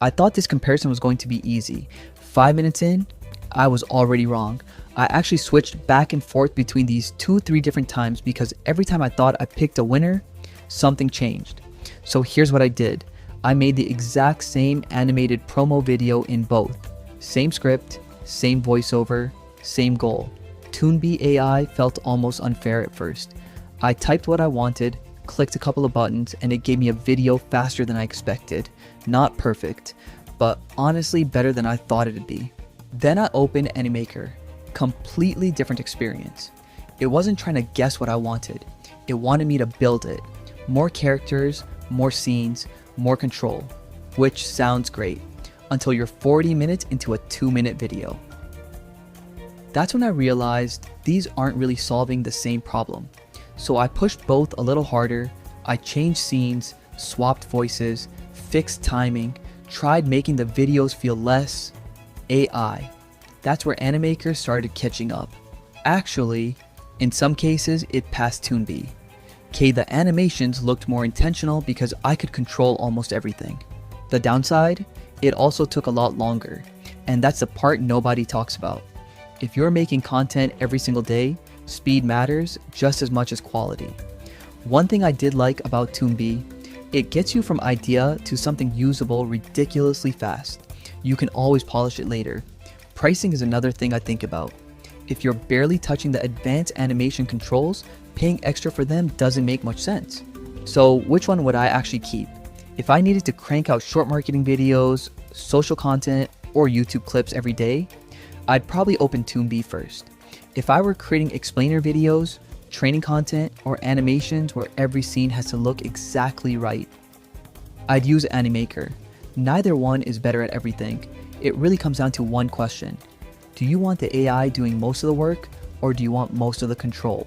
I thought this comparison was going to be easy. 5 minutes in, I was already wrong. I actually switched back and forth between these 2-3 different times because every time I thought I picked a winner, something changed. So here's what I did. I made the exact same animated promo video in both. Same script, same voiceover, same goal. Toonbee AI felt almost unfair at first. I typed what I wanted, clicked a couple of buttons, and it gave me a video faster than I expected. Not perfect, but honestly better than I thought it'd be. Then I opened Animaker. Completely different experience. It wasn't trying to guess what I wanted. It wanted me to build it. More characters, more scenes, more control. Which sounds great, until you're 40 minutes into a 2-minute video. That's when I realized these aren't really solving the same problem. So I pushed both a little harder. I changed scenes, swapped voices, fixed timing, tried making the videos feel less AI. That's where Animaker started catching up. Actually, in some cases, it passed Toonbee. The animations looked more intentional because I could control almost everything. The downside? It also took a lot longer, and that's the part nobody talks about. If you're making content every single day, speed matters just as much as quality. One thing I did like about Toonbee, it gets you from idea to something usable ridiculously fast. You can always polish it later. Pricing is another thing I think about. If you're barely touching the advanced animation controls, paying extra for them doesn't make much sense. So which one would I actually keep? If I needed to crank out short marketing videos, social content, or YouTube clips every day, I'd probably open Toonbee first. If I were creating explainer videos, training content, or animations where every scene has to look exactly right, I'd use Animaker. Neither one is better at everything. It really comes down to one question. Do you want the AI doing most of the work, or do you want most of the control?